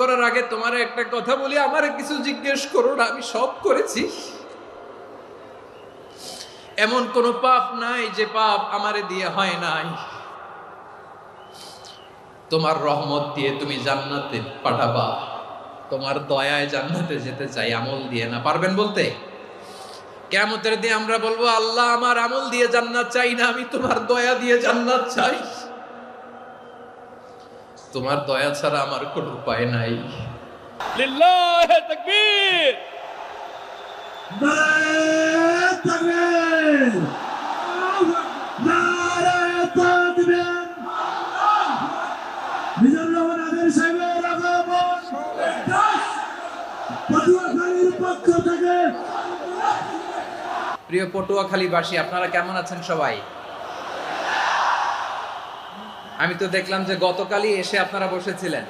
করার আগে তোমার একটা কথা বলি, আমারে কিছু জিজ্ঞেস করো না, আমি সব করেছি। এমন কোন পাপ নাই যে পাপ আমারে দিয়ে হয় নাই। তোমার রহমত দিয়ে তুমি জান্নাতে পাঠাবা, তোমার দয়ায় জান্নাতে যেতে চাই, আমল দিয়ে না। পারবেন বলতে? কিয়ামতের দিন আমরা বলবো, আল্লাহ আমার আমল দিয়ে জান্নাত চাই না, আমি তোমার দয়া দিয়ে জান্নাত চাই। তোমার দয়া ছাড়া আমার কোনো উপায় নাই। লিল্লাহি তাকবীর। নারায়ে তাকবীর, নারায়ে তাকবীর। মিজানুর রহমান আদের সাহেবের আগমন পটুয়াখালীর পক্ষ থেকে। প্রিয় পটুয়াখালীবাসী, আপনারা কেমন আছেন সবাই? আমি তো দেখলাম যে গতকালই এসে আপনারা বসেছিলেন।